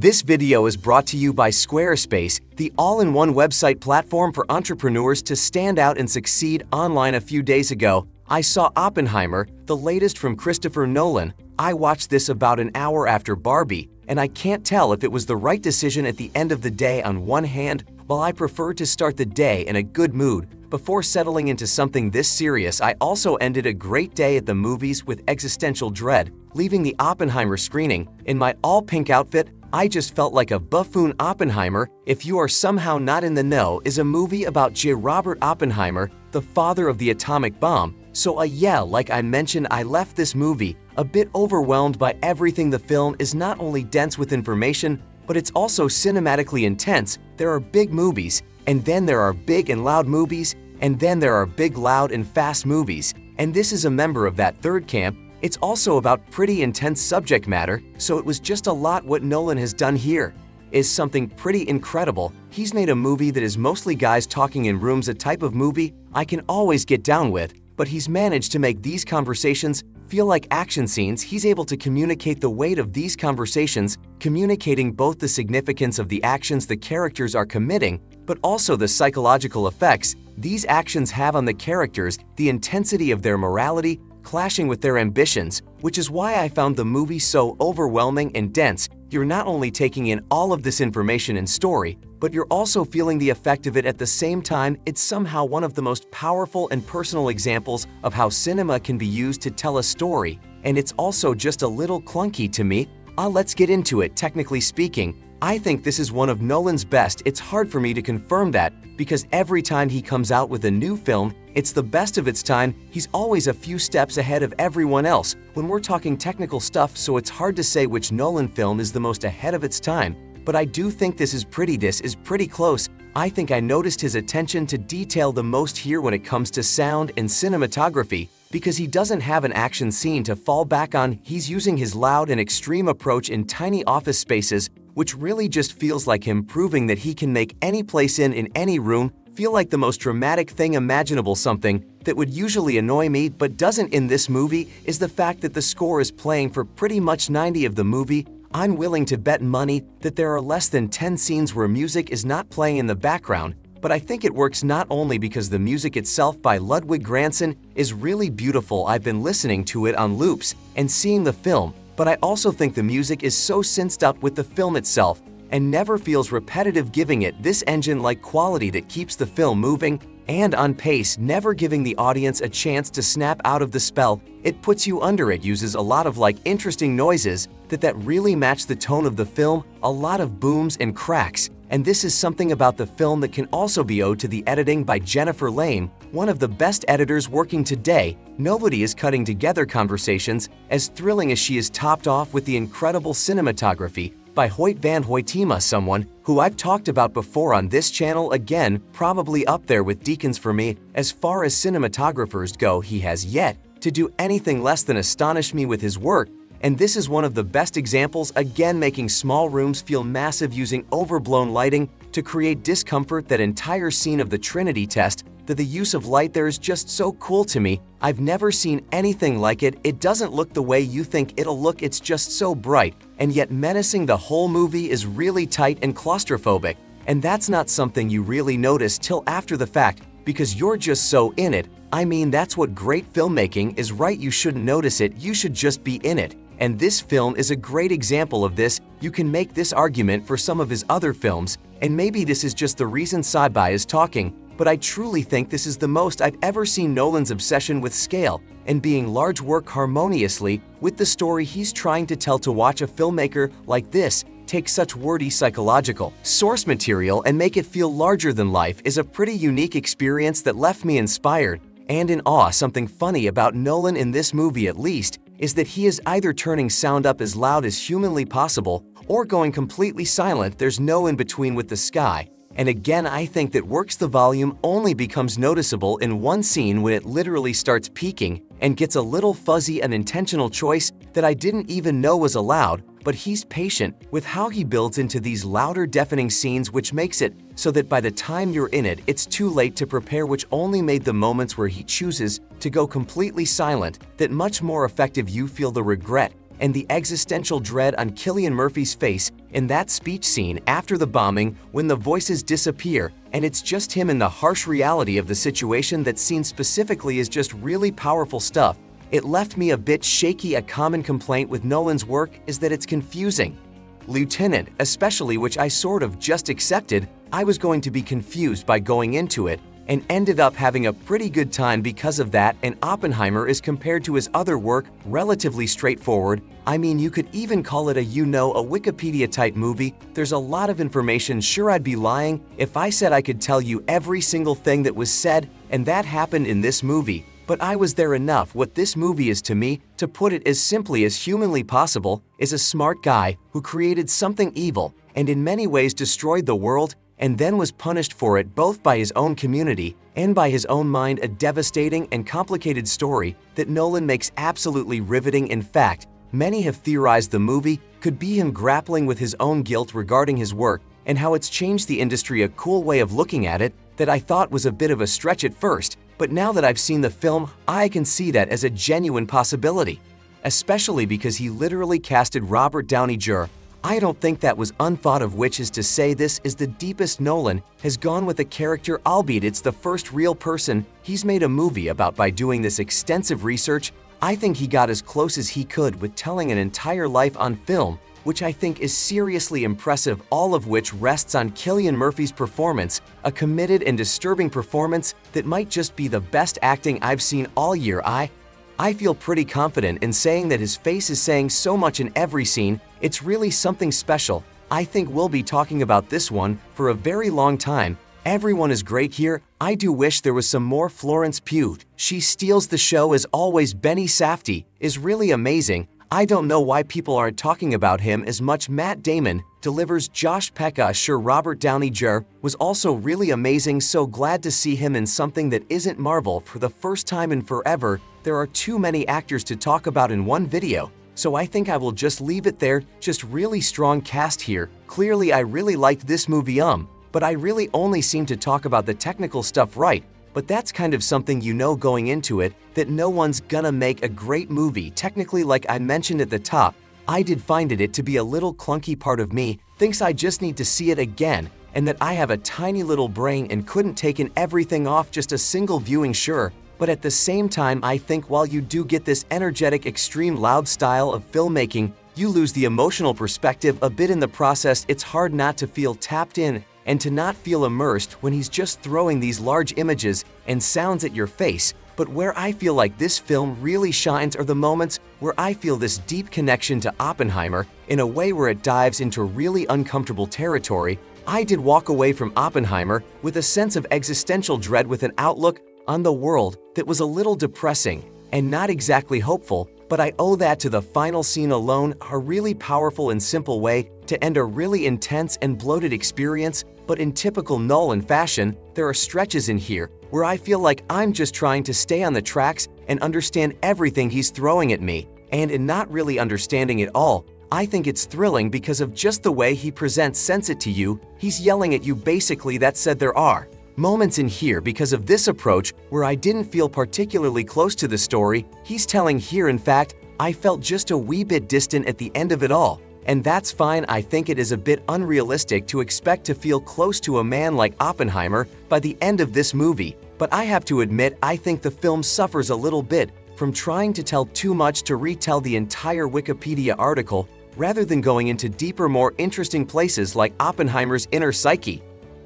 This video is brought to you by Squarespace, the all-in-one website platform for entrepreneurs to stand out and succeed online. A few days ago, I saw Oppenheimer, the latest from Christopher Nolan. I watched this about an hour after Barbie, and I can't tell if it was the right decision at the end of the day. On one hand, while I prefer to start the day in a good mood before settling into something this serious, I also ended a great day at the movies with existential dread. Leaving the Oppenheimer screening in my all-pink outfit, I just felt like a buffoon. Oppenheimer, if you are somehow not in the know, is a movie about J. Robert Oppenheimer, the father of the atomic bomb. So like I mentioned, I left this movie a bit overwhelmed by everything. The film is not only dense with information, but it's also cinematically intense. There are big movies, and then there are big and loud movies, and then there are big, loud, and fast movies. And this is a member of that third camp. It's also about pretty intense subject matter, so it was just a lot. What Nolan has done here is something pretty incredible. He's made a movie that is mostly guys talking in rooms, a type of movie I can always get down with, but he's managed to make these conversations feel like action scenes. He's able to communicate the weight of these conversations, communicating both the significance of the actions the characters are committing, but also the psychological effects these actions have on the characters, the intensity of their morality, clashing with their ambitions, which is why I found the movie so overwhelming and dense. You're not only taking in all of this information and story, but you're also feeling the effect of it at the same time. It's somehow one of the most powerful and personal examples of how cinema can be used to tell a story, and it's also just a little clunky to me. Let's get into it. Technically speaking, I think this is one of Nolan's best. It's hard for me to confirm that, because every time he comes out with a new film, it's the best of its time. He's always a few steps ahead of everyone else when we're talking technical stuff, so it's hard to say which Nolan film is the most ahead of its time. But I do think this is pretty close. I think I noticed his attention to detail the most here when it comes to sound and cinematography, because he doesn't have an action scene to fall back on. He's using his loud and extreme approach in tiny office spaces, which really just feels like him proving that he can make any place in any room feel like the most dramatic thing imaginable. Something that would usually annoy me but doesn't in this movie is the fact that the score is playing for pretty much 90% of the movie. I'm willing to bet money that there are less than 10 scenes where music is not playing in the background, but I think it works not only because the music itself by Ludwig Göransson is really beautiful. I've been listening to it on loops and seeing the film, but I also think the music is so synced up with the film itself and never feels repetitive, giving it this engine-like quality that keeps the film moving and on pace, never giving the audience a chance to snap out of the spell. It puts you under. It uses a lot of interesting noises that really match the tone of the film, a lot of booms and cracks. And this is something about the film that can also be owed to the editing by Jennifer Lane, one of the best editors working today. Nobody is cutting together conversations as thrilling as she is, topped off with the incredible cinematography by Hoyt van Hoytema, someone who I've talked about before on this channel. Again, probably up there with Deakins for me. As far as cinematographers go, he has yet to do anything less than astonish me with his work. And this is one of the best examples, again making small rooms feel massive, using overblown lighting to create discomfort. That entire scene of the Trinity test, the use of light there is just so cool to me. I've never seen anything like it. It doesn't look the way you think it'll look. It's just so bright and yet menacing. The whole movie is really tight and claustrophobic, and that's not something you really notice till after the fact, because you're just so in it. I mean, that's what great filmmaking is, right? You shouldn't notice it, you should just be in it. And this film is a great example of this. You can make this argument for some of his other films, and maybe this is just the reason Sci-Fi is talking, but I truly think this is the most I've ever seen. Nolan's obsession with scale and being large work harmoniously with the story he's trying to tell. To watch a filmmaker like this take such wordy psychological source material and make it feel larger than life is a pretty unique experience that left me inspired and in awe. Something funny about Nolan in this movie, at least, is that he is either turning sound up as loud as humanly possible or going completely silent. There's no in between with the sky. And again, I think that works. The volume only becomes noticeable in one scene when it literally starts peaking and gets a little fuzzy, an intentional choice that I didn't even know was allowed. But he's patient with how he builds into these louder, deafening scenes, which makes it so that by the time you're in it, it's too late to prepare, which only made the moments where he chooses to go completely silent that much more effective. You feel the regret and the existential dread on Cillian Murphy's face in that speech scene after the bombing when the voices disappear and it's just him in the harsh reality of the situation. That scene specifically is just really powerful stuff. It left me a bit shaky. A common complaint with Nolan's work is that it's confusing. Lieutenant, especially, which I sort of just accepted. I was going to be confused by going into it and ended up having a pretty good time because of that. And Oppenheimer is, compared to his other work, relatively straightforward. I mean, you could even call it a Wikipedia-type movie. There's a lot of information. Sure, I'd be lying if I said I could tell you every single thing that was said, and that happened in this movie. But I was there enough. What this movie is to me, to put it as simply as humanly possible, is a smart guy who created something evil and in many ways destroyed the world, and then was punished for it both by his own community and by his own mind. A devastating and complicated story that Nolan makes absolutely riveting. In fact, many have theorized the movie could be him grappling with his own guilt regarding his work and how it's changed the industry. A cool way of looking at it that I thought was a bit of a stretch at first, but now that I've seen the film, I can see that as a genuine possibility, especially because he literally casted Robert Downey Jr. I don't think that was unthought of, which is to say this is the deepest Nolan has gone with a character, albeit it's the first real person he's made a movie about. By doing this extensive research, I think he got as close as he could with telling an entire life on film, which I think is seriously impressive, all of which rests on Cillian Murphy's performance, a committed and disturbing performance that might just be the best acting I've seen all year. I feel pretty confident in saying that his face is saying so much in every scene. It's really something special. I think we'll be talking about this one for a very long time. Everyone is great here. I do wish there was some more Florence Pugh. She steals the show as always. Benny Safdie is really amazing. I don't know why people aren't talking about him as much. Matt Damon delivers. Josh Pecca. Sure, Robert Downey Jr. was also really amazing. So glad to see him in something that isn't Marvel for the first time in forever. There are too many actors to talk about in one video, so I think I will just leave it there. Just really strong cast here. Clearly I really liked this movie, but I really only seem to talk about the technical stuff, right? But that's kind of something you know going into it, that no one's gonna make a great movie technically. Like I mentioned at the top, I did find it to be a little clunky. Part of me thinks I just need to see it again, and that I have a tiny little brain and couldn't take in everything off just a single viewing, sure. But at the same time, I think while you do get this energetic, extreme, loud style of filmmaking, you lose the emotional perspective a bit in the process. It's hard not to feel tapped in and to not feel immersed when he's just throwing these large images and sounds at your face. But where I feel like this film really shines are the moments where I feel this deep connection to Oppenheimer in a way where it dives into really uncomfortable territory. I did walk away from Oppenheimer with a sense of existential dread, with an outlook on the world that was a little depressing and not exactly hopeful, but I owe that to the final scene alone, a really powerful and simple way to end a really intense and bloated experience. But in typical Nolan fashion, there are stretches in here where I feel like I'm just trying to stay on the tracks and understand everything he's throwing at me, and in not really understanding it all, I think it's thrilling because of just the way he presents. Sense it to you, he's yelling at you basically. That said, there are moments in here because of this approach where I didn't feel particularly close to the story he's telling here. In fact, I felt just a wee bit distant at the end of it all, and that's fine. I think it is a bit unrealistic to expect to feel close to a man like Oppenheimer by the end of this movie, but I have to admit I think the film suffers a little bit from trying to tell too much to retell the entire Wikipedia article rather than going into deeper, more interesting places like Oppenheimer's inner psyche.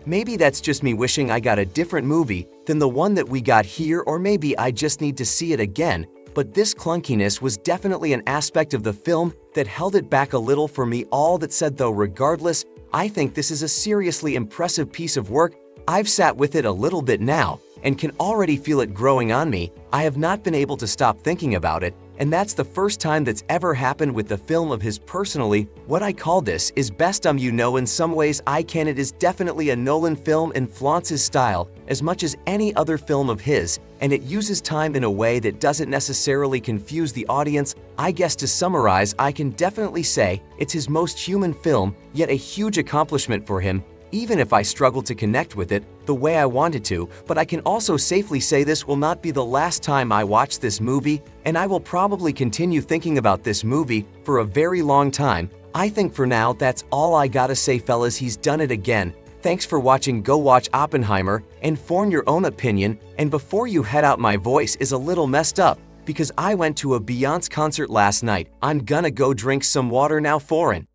Maybe that's just me wishing I got a different movie than the one that we got here, or maybe I just need to see it again. But this clunkiness was definitely an aspect of the film that held it back a little for me. All that said though, regardless, I think this is a seriously impressive piece of work. I've sat with it a little bit now and can already feel it growing on me. I have not been able to stop thinking about it, and that's the first time that's ever happened with the film of his. Personally, what I call this is best. In some ways it is definitely a Nolan film and flaunts his style as much as any other film of his, and it uses time in a way that doesn't necessarily confuse the audience. I guess to summarize, I can definitely say it's his most human film, yet a huge accomplishment for him. even if I struggle to connect with it the way I wanted to, but I can also safely say this will not be the last time I watch this movie, and I will probably continue thinking about this movie for a very long time. I think for now that's all I gotta say, fellas. He's done it again. Thanks for watching. Go watch Oppenheimer and form your own opinion, and before you head out, my voice is a little messed up because I went to a Beyonce concert last night. I'm gonna go drink some water now, foreign.